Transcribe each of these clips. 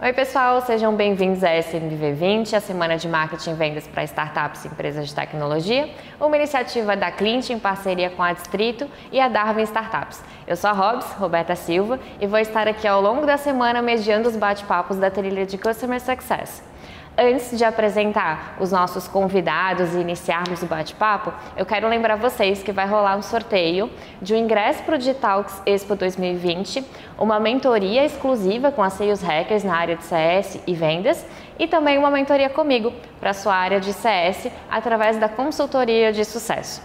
Oi, pessoal, sejam bem-vindos à SMV20, a Semana de Marketing e Vendas para Startups e Empresas de Tecnologia, uma iniciativa da Clint em parceria com a Distrito e a Darwin Startups. Eu sou a Roberta Silva, e vou estar aqui ao longo da semana mediando os bate-papos da trilha de Customer Success. Antes de apresentar os nossos convidados e iniciarmos o bate-papo, eu quero lembrar vocês que vai rolar um sorteio de um ingresso para o Digitalks Expo 2020, uma mentoria exclusiva com a Sales Hackers na área de CS e vendas e também uma mentoria comigo para a sua área de CS através da consultoria de sucesso.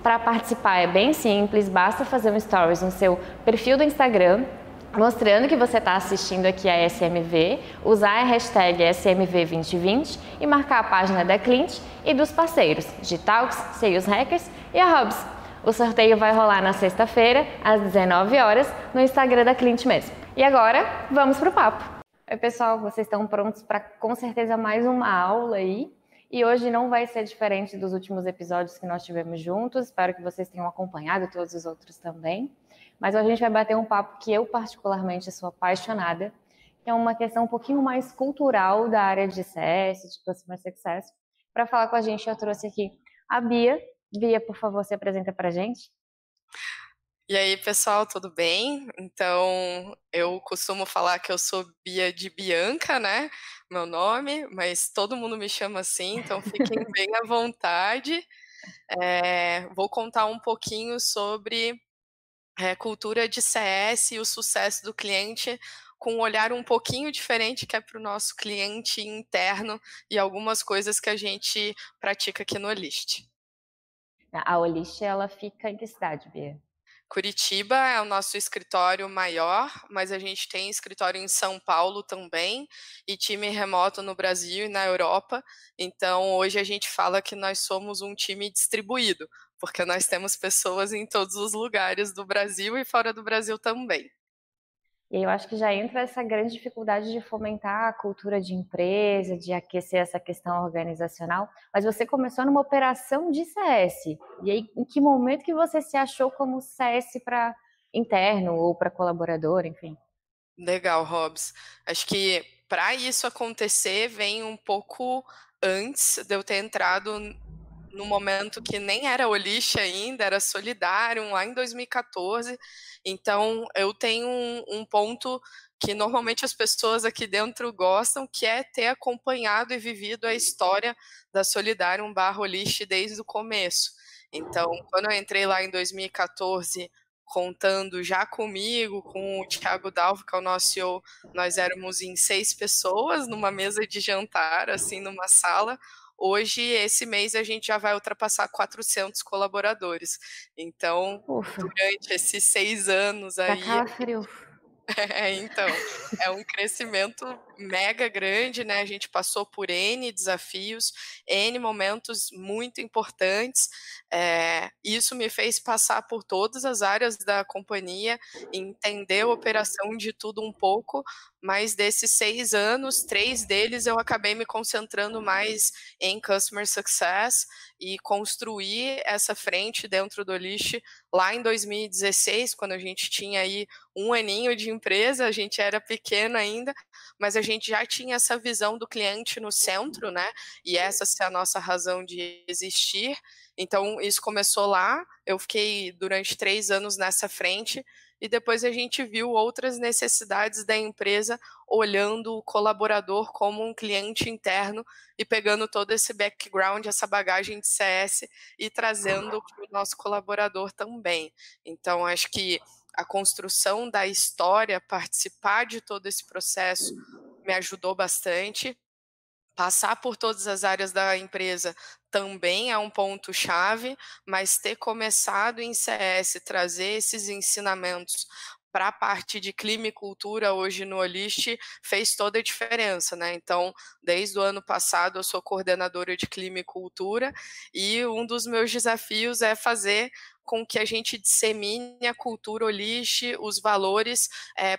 Para participar é bem simples, basta fazer um stories no seu perfil do Instagram, mostrando que você está assistindo aqui a SMV, usar a hashtag SMV2020 e marcar a página da Clint e dos parceiros, Digitalks, Sales Hackers e a Hubs. O sorteio vai rolar na sexta-feira, às 19 horas, no Instagram da Clint mesmo. E agora, vamos para o papo! Oi, pessoal, vocês estão prontos para, com certeza, mais uma aula aí? E hoje não vai ser diferente dos últimos episódios que nós tivemos juntos. Espero que vocês tenham acompanhado todos os outros também. Mas hoje a gente vai bater um papo que eu particularmente sou apaixonada, que é uma questão um pouquinho mais cultural da área de CS, de Customer Success. Para falar com a gente, eu trouxe aqui a Bia. Bia, por favor, se apresenta para a gente. E aí, pessoal, tudo bem? Então, eu costumo falar que eu sou Bia de Bianca, né? Meu nome, mas todo mundo me chama assim, então fiquem bem à vontade. Vou contar um pouquinho sobre cultura de CS e o sucesso do cliente com um olhar um pouquinho diferente que é para o nosso cliente interno e algumas coisas que a gente pratica aqui no Olist. A Olist, ela fica em que cidade, Bia? Curitiba é o nosso escritório maior, mas a gente tem escritório em São Paulo também e time remoto no Brasil e na Europa. Então, hoje a gente fala que nós somos um time distribuído, porque nós temos pessoas em todos os lugares do Brasil e fora do Brasil também. E aí eu acho que já entra essa grande dificuldade de fomentar a cultura de empresa, de aquecer essa questão organizacional. Mas você começou numa operação de CS. E aí, em que momento que você se achou como CS para interno ou para colaborador, enfim? Legal, Robs. Acho que para isso acontecer vem um pouco antes de eu ter entrado no momento que nem era Olist ainda, era Solidário, lá em 2014. Então, eu tenho um ponto que normalmente as pessoas aqui dentro gostam, que é ter acompanhado e vivido a história da Solidário/Olist desde o começo. Então, quando eu entrei lá em 2014, contando já comigo, com o Thiago Dalvo, que é o nosso CEO, nós éramos em 6 pessoas numa mesa de jantar, assim, numa sala. Hoje, esse mês, a gente já vai ultrapassar 400 colaboradores. Então, Ufa, durante esses 6 anos dá aí, calafrio. então, é um crescimento mega grande, né? A gente passou por N desafios, N momentos muito importantes. Isso me fez passar por todas as áreas da companhia, entender a operação de tudo um pouco, mas desses 6 anos, 3 deles eu acabei me concentrando mais em Customer Success e construir essa frente dentro do Olist lá em 2016, quando a gente tinha aí um aninho de empresa, a gente era pequeno ainda, mas a gente já tinha essa visão do cliente no centro, né? E essa é a nossa razão de existir. Então, isso começou lá, eu fiquei durante 3 anos nessa frente, e depois a gente viu outras necessidades da empresa, olhando o colaborador como um cliente interno e pegando todo esse background, essa bagagem de CS e trazendo para o nosso colaborador também. Então, acho que a construção da história, participar de todo esse processo me ajudou bastante. Passar por todas as áreas da empresa também é um ponto-chave, mas ter começado em CS, trazer esses ensinamentos para a parte de clima e cultura hoje no Olist fez toda a diferença, né? Então, desde o ano passado eu sou coordenadora de clima e cultura e um dos meus desafios é fazer com que a gente dissemine a cultura Olist, os valores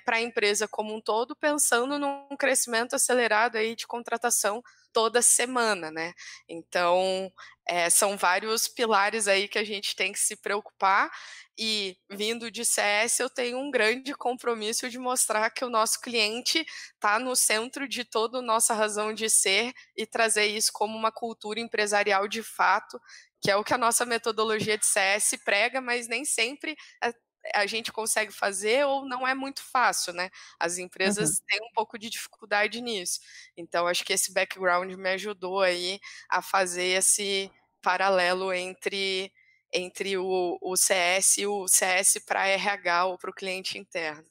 para a empresa como um todo, pensando num crescimento acelerado aí de contratação toda semana, né? Então, são vários pilares aí que a gente tem que se preocupar, e vindo de CS eu tenho um grande compromisso de mostrar que o nosso cliente está no centro de toda a nossa razão de ser e trazer isso como uma cultura empresarial de fato, que é o que a nossa metodologia de CS prega, mas nem sempre a gente consegue fazer, ou não é muito fácil, né? As Uhum. empresas têm um pouco de dificuldade nisso. Então, acho que esse background me ajudou aí a fazer esse paralelo entre o CS e o CS para RH ou para o cliente interno.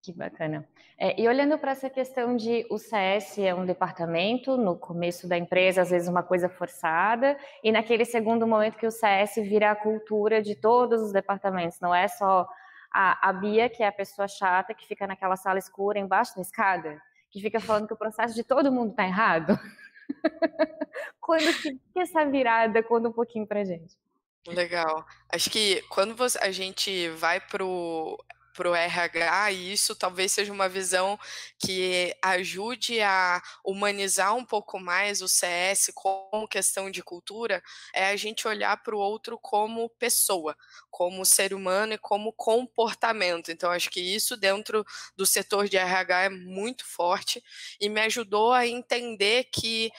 Que bacana. E olhando para essa questão de o CS é um departamento, no começo da empresa, às vezes uma coisa forçada, e naquele segundo momento que o CS vira a cultura de todos os departamentos, não é só a Bia, que é a pessoa chata, que fica naquela sala escura embaixo da escada, que fica falando que o processo de todo mundo está errado. Quando que essa virada, conta um pouquinho pra gente. Legal. Acho que quando a gente vai pro RH, e isso talvez seja uma visão que ajude a humanizar um pouco mais o CS como questão de cultura, é a gente olhar para o outro como pessoa, como ser humano e como comportamento. Então, acho que isso dentro do setor de RH é muito forte e me ajudou a entender que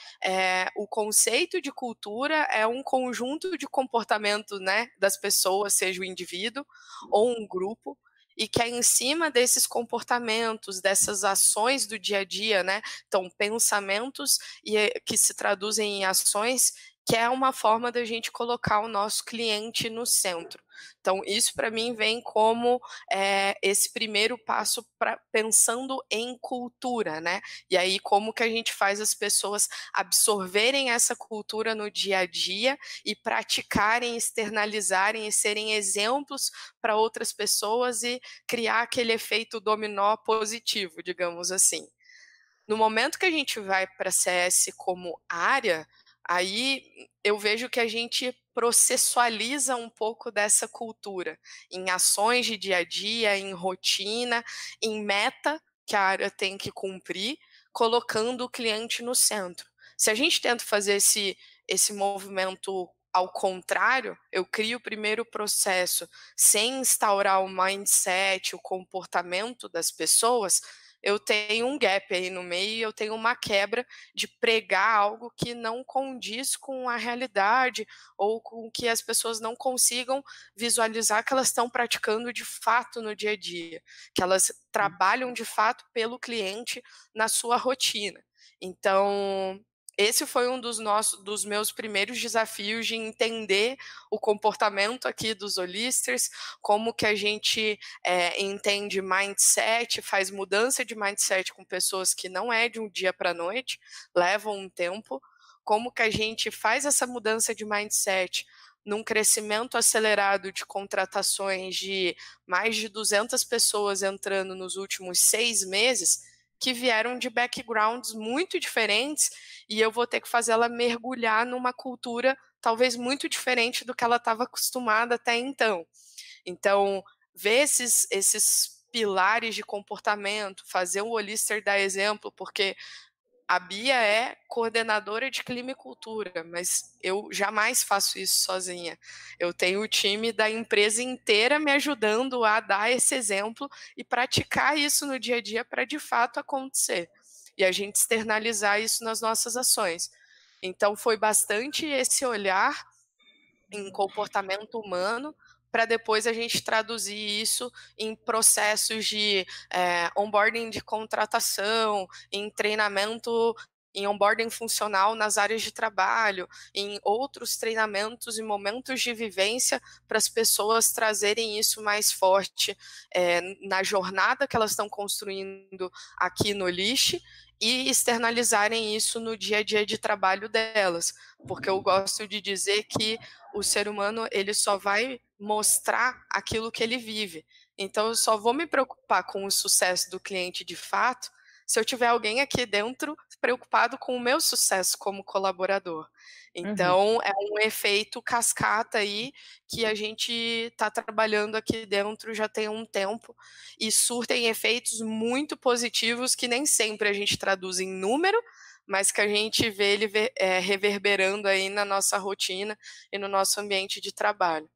o conceito de cultura é um conjunto de comportamento, né, das pessoas, seja o indivíduo ou um grupo, e que é em cima desses comportamentos, dessas ações do dia a dia, né, então pensamentos que se traduzem em ações, que é uma forma da gente colocar o nosso cliente no centro. Então, isso para mim vem como esse primeiro passo pensando em cultura, né? E aí, como que a gente faz as pessoas absorverem essa cultura no dia a dia e praticarem, externalizarem e serem exemplos para outras pessoas e criar aquele efeito dominó positivo, digamos assim. No momento que a gente vai para CS como área, aí eu vejo que a gente processualiza um pouco dessa cultura em ações de dia a dia, em rotina, em meta que a área tem que cumprir, colocando o cliente no centro. Se a gente tenta fazer esse movimento ao contrário, eu crio primeiro o processo sem instaurar o mindset, o comportamento das pessoas, eu tenho um gap aí no meio, eu tenho uma quebra de pregar algo que não condiz com a realidade ou com que as pessoas não consigam visualizar que elas estão praticando de fato no dia a dia, que elas trabalham de fato pelo cliente na sua rotina. Então, esse foi um dos meus primeiros desafios de entender o comportamento aqui dos Olisters, como que a gente entende mindset, faz mudança de mindset com pessoas que não é de um dia para a noite, levam um tempo, como que a gente faz essa mudança de mindset num crescimento acelerado de contratações de mais de 200 pessoas entrando nos últimos 6 meses, que vieram de backgrounds muito diferentes, e eu vou ter que fazer ela mergulhar numa cultura talvez muito diferente do que ela estava acostumada até então. Então, ver esses pilares de comportamento, fazer o Olister dar exemplo, porque a Bia é coordenadora de clima e cultura, mas eu jamais faço isso sozinha. Eu tenho o time da empresa inteira me ajudando a dar esse exemplo e praticar isso no dia a dia para de fato acontecer. E a gente externalizar isso nas nossas ações. Então, foi bastante esse olhar em comportamento humano, para depois a gente traduzir isso em processos de onboarding de contratação, em treinamento, em onboarding funcional nas áreas de trabalho, em outros treinamentos e momentos de vivência para as pessoas trazerem isso mais forte na jornada que elas estão construindo aqui no Lixe e externalizarem isso no dia a dia de trabalho delas, porque eu gosto de dizer que o ser humano ele só vai mostrar aquilo que ele vive. Então, eu só vou me preocupar com o sucesso do cliente de fato se eu tiver alguém aqui dentro preocupado com o meu sucesso como colaborador. Uhum. Então, é um efeito cascata aí que a gente está trabalhando aqui dentro já tem um tempo e surtem efeitos muito positivos que nem sempre a gente traduz em número, mas que a gente vê ele reverberando aí na nossa rotina e no nosso ambiente de trabalho.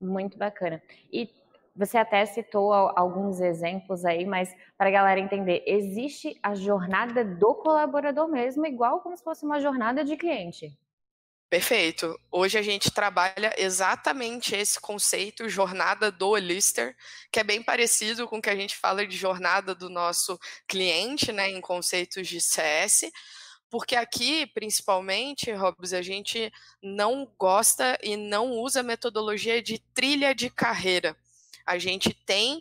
Muito bacana. E você até citou alguns exemplos aí, mas para a galera entender, existe a jornada do colaborador mesmo, igual como se fosse uma jornada de cliente? Perfeito. Hoje a gente trabalha exatamente esse conceito, jornada do Lister, que é bem parecido com o que a gente fala de jornada do nosso cliente, né, em conceitos de CS, porque aqui, principalmente, Hobbs, a gente não gosta e não usa metodologia de trilha de carreira. A gente tem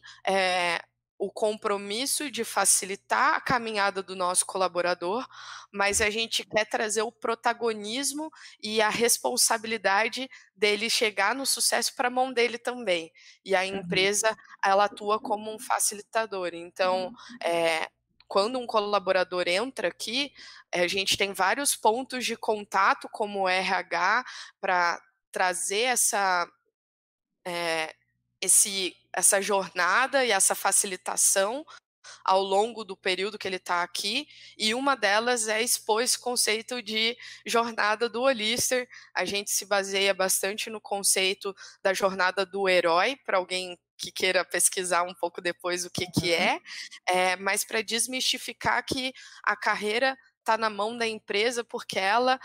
o compromisso de facilitar a caminhada do nosso colaborador, mas a gente quer trazer o protagonismo e a responsabilidade dele chegar no sucesso para a mão dele também. E a Uhum. empresa, ela atua como um facilitador. Então, quando um colaborador entra aqui, a gente tem vários pontos de contato, como o RH, para trazer eh, essa jornada e essa facilitação ao longo do período que ele está aqui, e uma delas é expor esse conceito de jornada do Olister. A gente se baseia bastante no conceito da jornada do herói, para alguém que queira pesquisar um pouco depois o que Uhum. mas para desmistificar que a carreira está na mão da empresa, porque ela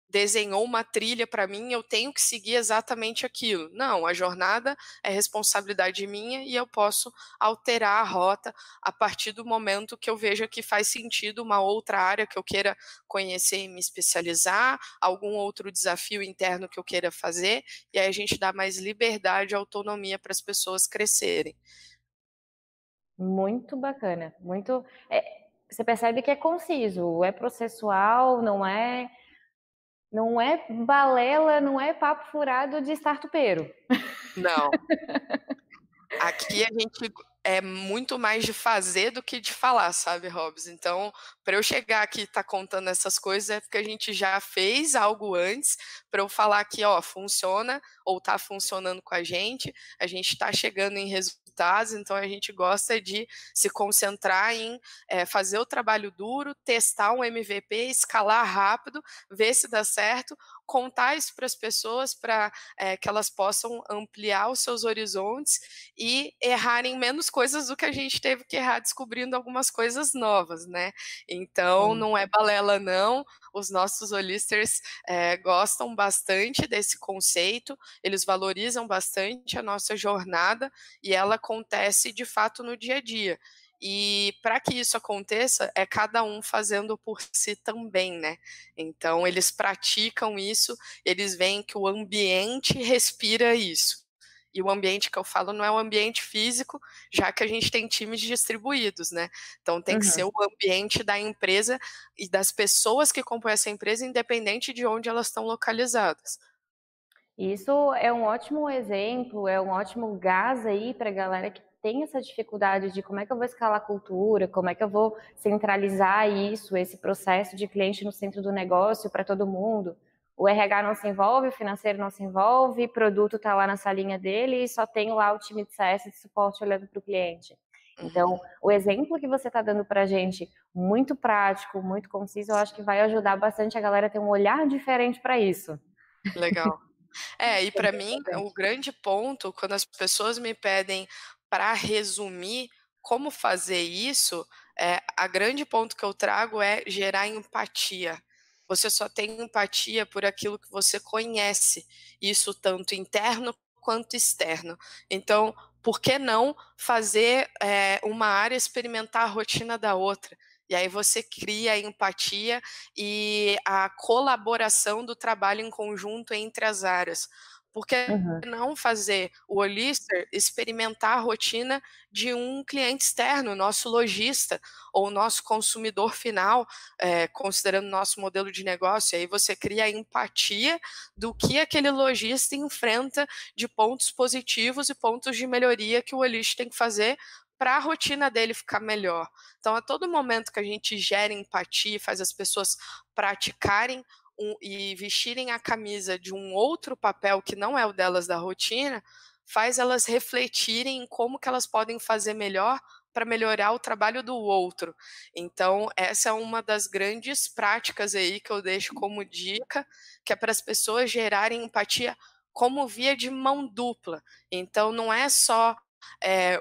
desenhou uma trilha para mim, eu tenho que seguir exatamente aquilo. Não, a jornada é responsabilidade minha e eu posso alterar a rota a partir do momento que eu veja que faz sentido uma outra área que eu queira conhecer e me especializar, algum outro desafio interno que eu queira fazer, e aí a gente dá mais liberdade e autonomia para as pessoas crescerem. Muito bacana, muito você percebe que é conciso, é processual, não é balela, não é papo furado de startupeiro. Não. Aqui a gente é muito mais de fazer do que de falar, sabe, Hobbs? Então, para eu chegar aqui e estar contando essas coisas é porque a gente já fez algo antes para eu falar que, ó, funciona ou está funcionando com a gente está chegando em resultados, então a gente gosta de se concentrar em fazer o trabalho duro, testar um MVP, escalar rápido, ver se dá certo, contar isso para as pessoas para que elas possam ampliar os seus horizontes e errarem menos coisas do que a gente teve que errar descobrindo algumas coisas novas, né? Então, Sim. não é balela não, os nossos holisters gostam bastante desse conceito, eles valorizam bastante a nossa jornada e ela acontece de fato no dia a dia. E para que isso aconteça, é cada um fazendo por si também, né? Então, eles praticam isso, eles veem que o ambiente respira isso. E o ambiente que eu falo não é o ambiente físico, já que a gente tem times distribuídos, né? Então tem que ser Uhum. o ambiente da empresa e das pessoas que compõem essa empresa, independente de onde elas estão localizadas. Isso é um ótimo exemplo, é um ótimo gás aí para a galera que tem essa dificuldade de como é que eu vou escalar a cultura, como é que eu vou centralizar isso, esse processo de cliente no centro do negócio para todo mundo. O RH não se envolve, o financeiro não se envolve, o produto está lá na salinha dele e só tem lá o time de CS de suporte olhando para o cliente. Então, Uhum. o exemplo que você está dando para a gente, muito prático, muito conciso, eu acho que vai ajudar bastante a galera a ter um olhar diferente para isso. Legal. E É para bem mim, o importante. grande ponto, quando as pessoas me pedem para resumir como fazer isso, a grande ponto que eu trago é gerar empatia. Você só tem empatia por aquilo que você conhece, isso tanto interno quanto externo. Então, por que não fazer uma área experimentar a rotina da outra? E aí você cria a empatia e a colaboração do trabalho em conjunto entre as áreas. Por que Uhum. não fazer o Olister experimentar a rotina de um cliente externo, nosso lojista ou nosso consumidor final, considerando nosso modelo de negócio? E aí você cria a empatia do que aquele lojista enfrenta de pontos positivos e pontos de melhoria que o Olister tem que fazer para a rotina dele ficar melhor. Então, a todo momento que a gente gera empatia, faz as pessoas praticarem e vestirem a camisa de um outro papel que não é o delas da rotina, faz elas refletirem em como que elas podem fazer melhor para melhorar o trabalho do outro. Então, essa é uma das grandes práticas aí que eu deixo como dica, que é para as pessoas gerarem empatia como via de mão dupla. Então, não é só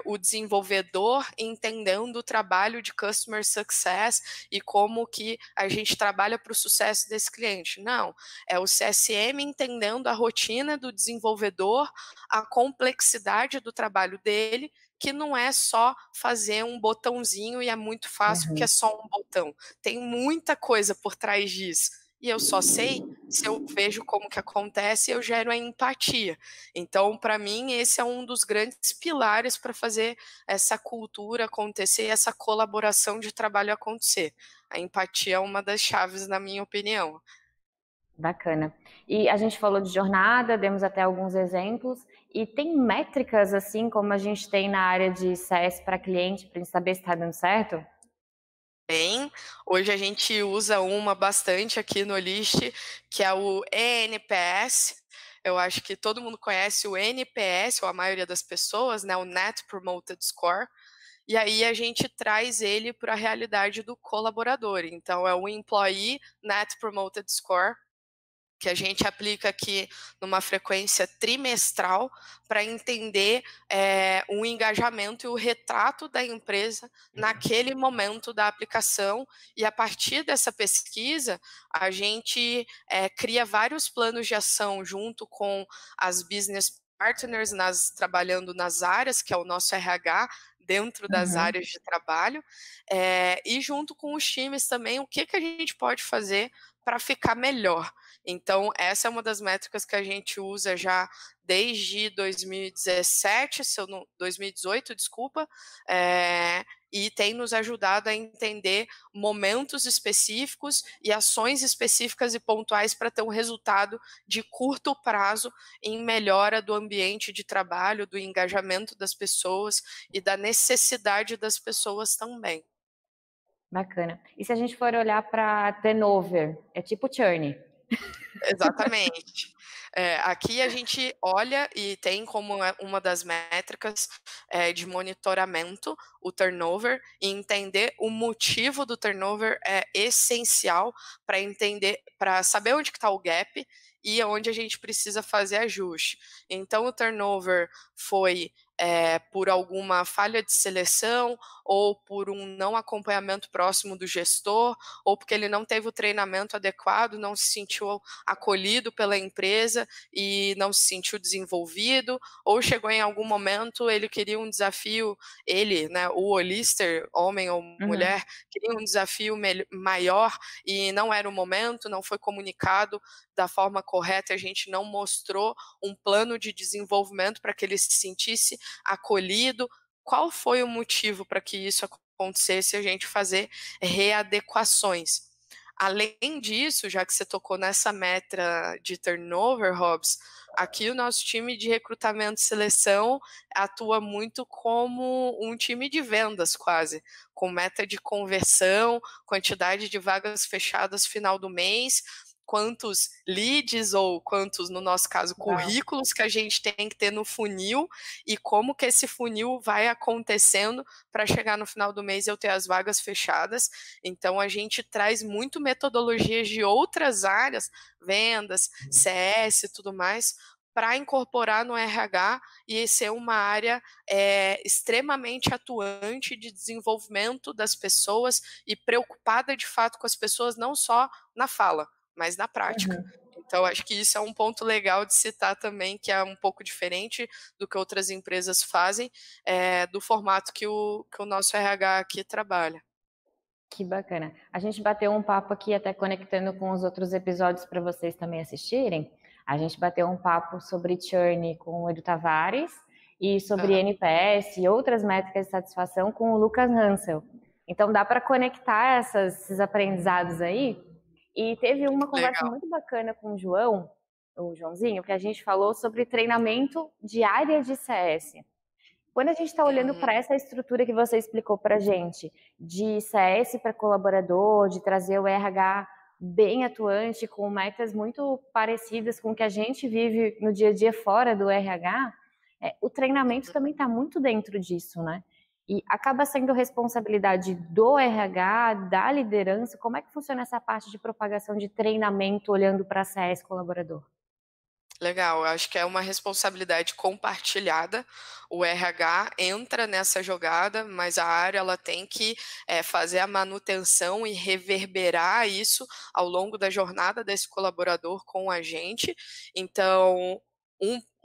o desenvolvedor entendendo o trabalho de customer success e como que a gente trabalha para o sucesso desse cliente. Não, é o CSM entendendo a rotina do desenvolvedor, a complexidade do trabalho dele, que não é só fazer um botãozinho e é muito fácil porque é Uhum. só um botão. Tem muita coisa por trás disso. E eu só sei se eu vejo como que acontece e eu gero a empatia. Então, para mim, esse é um dos grandes pilares para fazer essa cultura acontecer, essa colaboração de trabalho acontecer. A empatia é uma das chaves, na minha opinião. Bacana. E a gente falou de jornada, demos até alguns exemplos, e tem métricas assim como a gente tem na área de CS para cliente, para a gente saber se está dando certo? Bem, hoje a gente usa uma bastante aqui no List, que é o ENPS. Eu acho que todo mundo conhece o NPS, ou a maioria das pessoas, né, o Net Promoted Score. E aí a gente traz ele para a realidade do colaborador. Então é o Employee Net Promoted Score, que a gente aplica aqui numa frequência trimestral para entender o engajamento e o retrato da empresa naquele momento da aplicação. E a partir dessa pesquisa, a gente cria vários planos de ação junto com as business partners trabalhando nas áreas, que é o nosso RH, dentro das Uhum. áreas de trabalho, e junto com os times também, o que a gente pode fazer para ficar melhor. Então, essa é uma das métricas que a gente usa já desde 2017, 2018, desculpa, e tem nos ajudado a entender momentos específicos e ações específicas e pontuais para ter um resultado de curto prazo em melhora do ambiente de trabalho, do engajamento das pessoas e da necessidade das pessoas também. Bacana. E se a gente for olhar para turnover, é tipo churn? Exatamente. Aqui a gente olha e tem como uma das métricas de monitoramento o turnover, e entender o motivo do turnover é essencial para entender, para saber onde está o gap e onde a gente precisa fazer ajuste. Então, o turnover foi por alguma falha de seleção, ou por um não acompanhamento próximo do gestor, ou porque ele não teve o treinamento adequado, não se sentiu acolhido pela empresa e não se sentiu desenvolvido, ou chegou em algum momento, ele queria um desafio, né, o Olister, homem ou Uhum. mulher, queria um desafio maior e não era o momento, não foi comunicado da forma correta, a gente não mostrou um plano de desenvolvimento para que ele se sentisse acolhido. Qual foi o motivo para que isso acontecesse, a gente fazer readequações? Além disso, já que você tocou nessa meta de turnover, Hobbs, aqui o nosso time de recrutamento e seleção atua muito como um time de vendas, quase, com meta de conversão, quantidade de vagas fechadas final do mês, quantos leads ou quantos, no nosso caso, Legal. currículos que a gente tem que ter no funil e como que esse funil vai acontecendo para chegar no final do mês e eu ter as vagas fechadas. Então, a gente traz muito metodologias de outras áreas, vendas, CS e tudo mais, para incorporar no RH e ser uma área extremamente atuante de desenvolvimento das pessoas e preocupada de fato com as pessoas, não só na fala, mas na prática. Uhum. Então, acho que isso é um ponto legal de citar também, que é um pouco diferente do que outras empresas fazem, do formato que o nosso RH aqui trabalha. Que bacana. A gente bateu um papo aqui, até conectando com os outros episódios para vocês também assistirem. A gente bateu um papo sobre churn com o Edu Tavares e sobre Uhum. NPS e outras métricas de satisfação com o Lucas Hansel. Então dá para conectar esses aprendizados aí. E teve uma conversa Legal. muito bacana com o Joãozinho, que a gente falou sobre treinamento de área de CS. Quando a gente está olhando Uhum. para essa estrutura que você explicou para a gente, de CS para colaborador, de trazer o RH bem atuante, com metas muito parecidas com o que a gente vive no dia a dia fora do RH, o treinamento também está muito dentro disso, né? E acaba sendo responsabilidade do RH, da liderança? Como é que funciona essa parte de propagação de treinamento olhando para CS colaborador? Legal, eu acho que é uma responsabilidade compartilhada. O RH entra nessa jogada, mas a área ela tem que fazer a manutenção e reverberar isso ao longo da jornada desse colaborador com a gente. Então,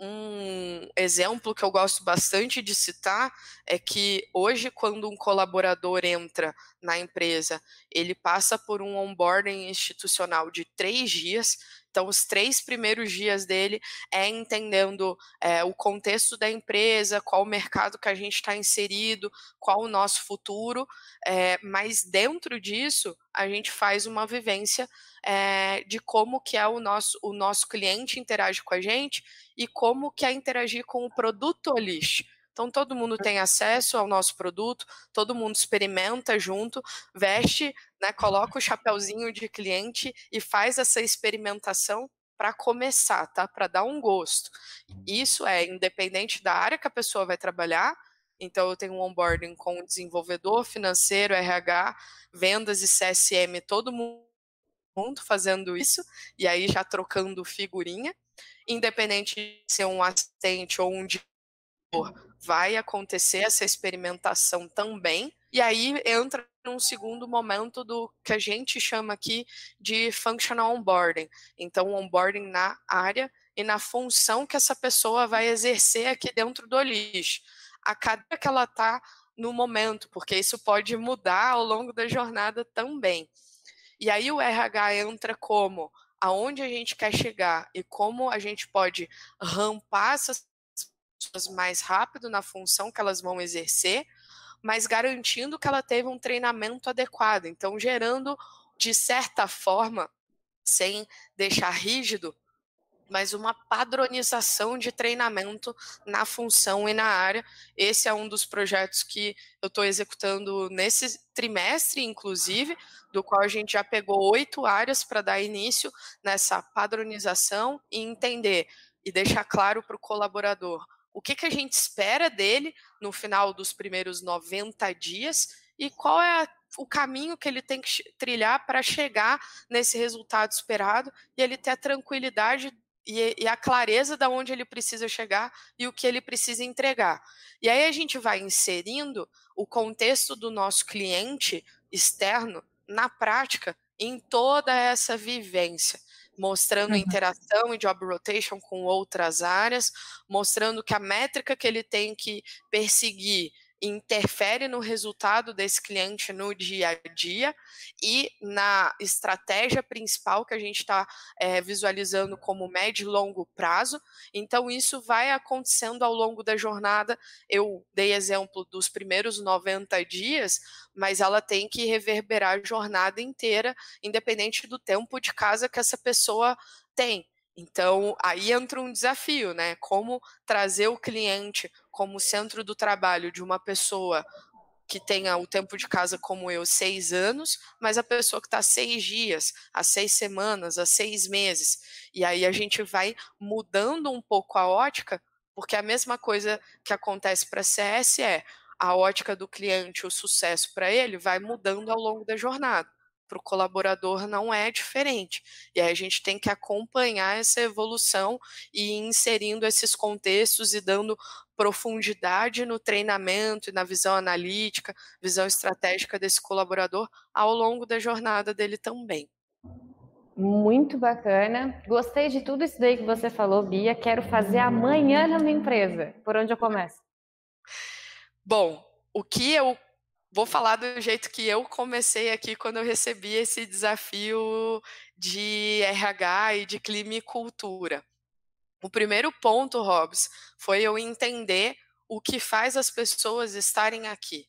um exemplo que eu gosto bastante de citar é que hoje, quando um colaborador entra na empresa, ele passa por um onboarding institucional de 3 dias. Então, os 3 primeiros dias dele é entendendo o contexto da empresa, qual o mercado que a gente está inserido, qual o nosso futuro, mas dentro disso a gente faz uma vivência de como que é o nosso cliente interage com a gente e como que é interagir com o produto Olish. Então, todo mundo tem acesso ao nosso produto, todo mundo experimenta junto, veste, né, coloca o chapeuzinho de cliente e faz essa experimentação para começar, tá? Para dar um gosto. Isso é independente da área que a pessoa vai trabalhar. Então, eu tenho um onboarding com o desenvolvedor, financeiro, RH, vendas e CSM, todo mundo fazendo isso, e aí já trocando figurinha. Independente de ser um assistente ou um vai acontecer essa experimentação também, e aí entra num segundo momento do que a gente chama aqui de functional onboarding. Então, onboarding na área e na função que essa pessoa vai exercer aqui dentro do Olish. A cadeira que ela está no momento, porque isso pode mudar ao longo da jornada também. E aí o RH entra como aonde a gente quer chegar e como a gente pode rampar essas pessoas mais rápido na função que elas vão exercer, mas garantindo que ela teve um treinamento adequado. Então, gerando, de certa forma, sem deixar rígido, mas uma padronização de treinamento na função e na área. Esse é um dos projetos que eu estou executando nesse trimestre, inclusive, do qual a gente já pegou 8 áreas para dar início nessa padronização e entender e deixar claro para o colaborador o que a gente espera dele no final dos primeiros 90 dias e qual é o caminho que ele tem que trilhar para chegar nesse resultado esperado e ele ter a tranquilidade e a clareza da onde ele precisa chegar e o que ele precisa entregar. E aí a gente vai inserindo o contexto do nosso cliente externo na prática em toda essa vivência, mostrando interação e job rotation com outras áreas, mostrando que a métrica que ele tem que perseguir interfere no resultado desse cliente no dia a dia e na estratégia principal que a gente está visualizando como médio e longo prazo. Então, isso vai acontecendo ao longo da jornada. Eu dei exemplo dos primeiros 90 dias, mas ela tem que reverberar a jornada inteira, independente do tempo de casa que essa pessoa tem. Então, aí entra um desafio, né? Como trazer o cliente como centro do trabalho de uma pessoa que tenha o tempo de casa como eu, 6 anos, mas a pessoa que está 6 dias, há 6 semanas, há 6 meses. E aí a gente vai mudando um pouco a ótica, porque a mesma coisa que acontece para a CS é a ótica do cliente, o sucesso para ele vai mudando ao longo da jornada. Para o colaborador não é diferente. E aí a gente tem que acompanhar essa evolução e ir inserindo esses contextos e dando profundidade no treinamento e na visão analítica, visão estratégica desse colaborador ao longo da jornada dele também. Muito bacana. Gostei de tudo isso daí que você falou, Bia. Quero fazer amanhã na minha empresa. Por onde eu começo? Bom, o que eu vou falar do jeito que eu comecei aqui quando eu recebi esse desafio de RH e de clima e cultura. O primeiro ponto, Hobbs, foi eu entender o que faz as pessoas estarem aqui.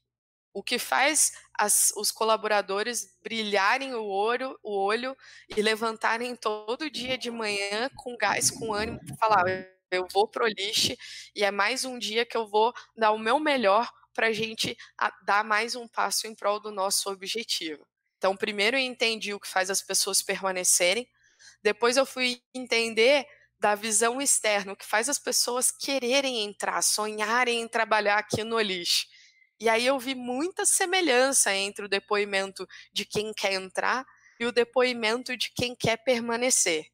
O que faz os colaboradores brilharem o olho e levantarem todo dia de manhã com gás, com ânimo, para falar, eu vou pro lixo e é mais um dia que eu vou dar o meu melhor para a gente dar mais um passo em prol do nosso objetivo. Então, primeiro eu entendi o que faz as pessoas permanecerem, depois eu fui entender da visão externa, o que faz as pessoas quererem entrar, sonharem em trabalhar aqui no lixo. E aí eu vi muita semelhança entre o depoimento de quem quer entrar e o depoimento de quem quer permanecer.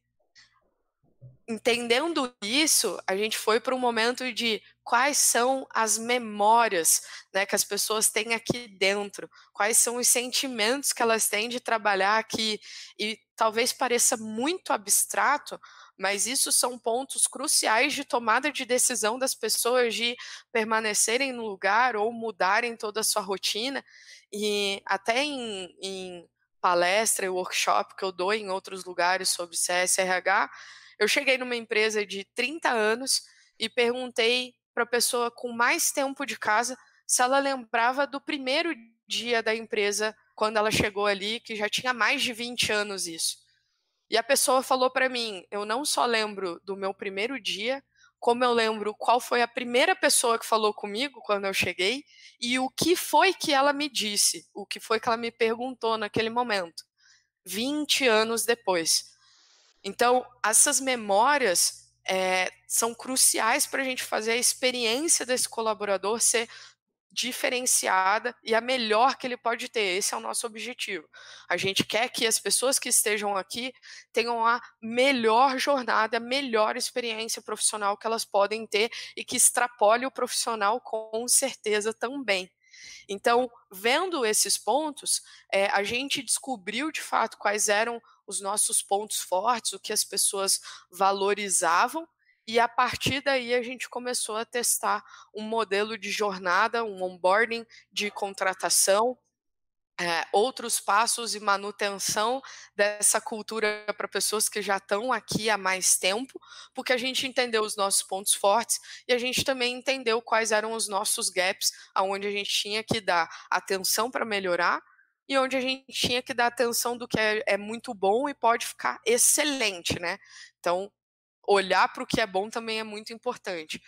Entendendo isso, a gente foi para um momento de quais são as memórias, né, que as pessoas têm aqui dentro, quais são os sentimentos que elas têm de trabalhar aqui. E talvez pareça muito abstrato, mas isso são pontos cruciais de tomada de decisão das pessoas de permanecerem no lugar ou mudarem toda a sua rotina. E até em palestra e workshop que eu dou em outros lugares sobre CSRH, eu cheguei numa empresa de 30 anos e perguntei para a pessoa com mais tempo de casa se ela lembrava do primeiro dia da empresa quando ela chegou ali, que já tinha mais de 20 anos isso. E a pessoa falou para mim, eu não só lembro do meu primeiro dia, como eu lembro qual foi a primeira pessoa que falou comigo quando eu cheguei e o que foi que ela me disse, o que foi que ela me perguntou naquele momento, 20 anos depois. Então, essas memórias são cruciais para a gente fazer a experiência desse colaborador ser diferenciada e a melhor que ele pode ter. Esse é o nosso objetivo. A gente quer que as pessoas que estejam aqui tenham a melhor jornada, a melhor experiência profissional que elas podem ter e que extrapole o profissional com certeza também. Então, vendo esses pontos, a gente descobriu de fato quais eram os nossos pontos fortes, o que as pessoas valorizavam, e a partir daí a gente começou a testar um modelo de jornada, um onboarding de contratação, outros passos e manutenção dessa cultura para pessoas que já estão aqui há mais tempo, porque a gente entendeu os nossos pontos fortes e a gente também entendeu quais eram os nossos gaps, aonde a gente tinha que dar atenção para melhorar e onde a gente tinha que dar atenção do que é muito bom e pode ficar excelente, né? Então, olhar para o que é bom também é muito importante.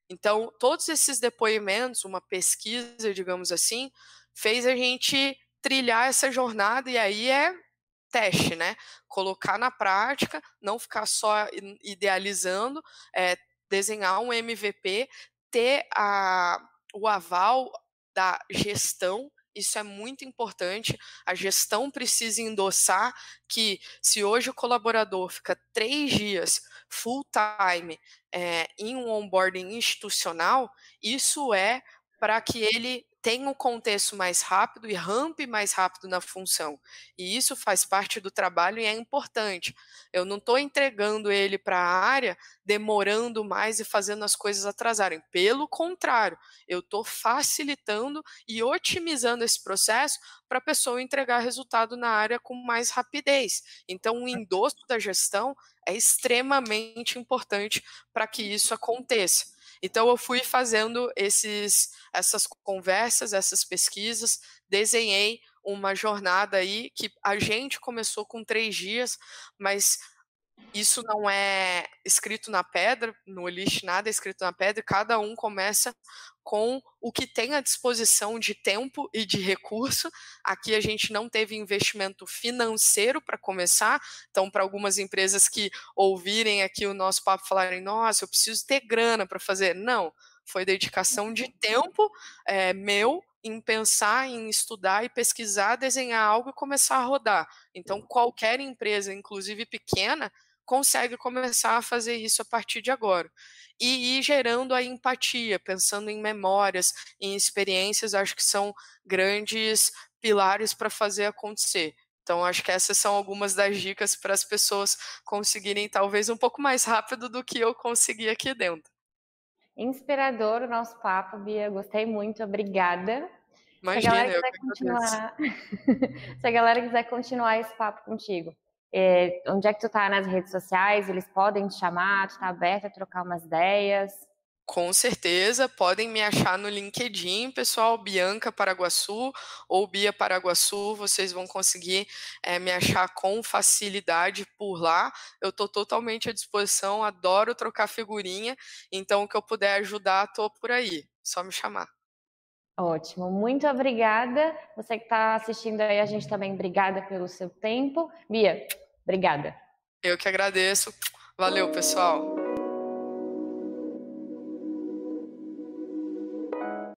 Então, todos esses depoimentos, uma pesquisa, digamos assim, fez a gente trilhar essa jornada e aí é teste, né? Colocar na prática, não ficar só idealizando, desenhar um MVP, ter o aval da gestão. Isso é muito importante. A gestão precisa endossar que se hoje o colaborador fica 3 dias full time em um onboarding institucional, isso é para que ele tenha um contexto mais rápido e rampe mais rápido na função. E isso faz parte do trabalho e é importante. Eu não estou entregando ele para a área demorando mais e fazendo as coisas atrasarem. Pelo contrário, eu estou facilitando e otimizando esse processo para a pessoa entregar resultado na área com mais rapidez. Então, o endosso da gestão é extremamente importante para que isso aconteça. Então, eu fui fazendo essas conversas, essas pesquisas, desenhei uma jornada aí que a gente começou com 3 dias, mas isso não é escrito na pedra, no Olist nada é escrito na pedra, cada um começa com o que tem à disposição de tempo e de recurso. Aqui a gente não teve investimento financeiro para começar, então para algumas empresas que ouvirem aqui o nosso papo falarem, nossa, eu preciso ter grana para fazer. Não, foi dedicação de tempo meu em pensar, em estudar e pesquisar, desenhar algo e começar a rodar. Então qualquer empresa, inclusive pequena, consegue começar a fazer isso a partir de agora. E ir gerando a empatia, pensando em memórias, em experiências, acho que são grandes pilares para fazer acontecer. Então, acho que essas são algumas das dicas para as pessoas conseguirem, talvez, um pouco mais rápido do que eu consegui aqui dentro. Inspirador o nosso papo, Bia. Gostei muito, obrigada. Imagina, eu que agradeço. Se a galera quiser continuar esse papo contigo, onde é que tu tá nas redes sociais? Eles podem te chamar? Tu tá aberta a trocar umas ideias? Com certeza, podem me achar no LinkedIn, pessoal, Bianca Paraguaçu ou Bia Paraguaçu, vocês vão conseguir me achar com facilidade por lá. Eu estou totalmente à disposição, adoro trocar figurinha, então o que eu puder ajudar, estou por aí, só me chamar. Ótimo, muito obrigada. Você que está assistindo aí, a gente também, obrigada pelo seu tempo. Bia, obrigada. Eu que agradeço. Valeu, pessoal.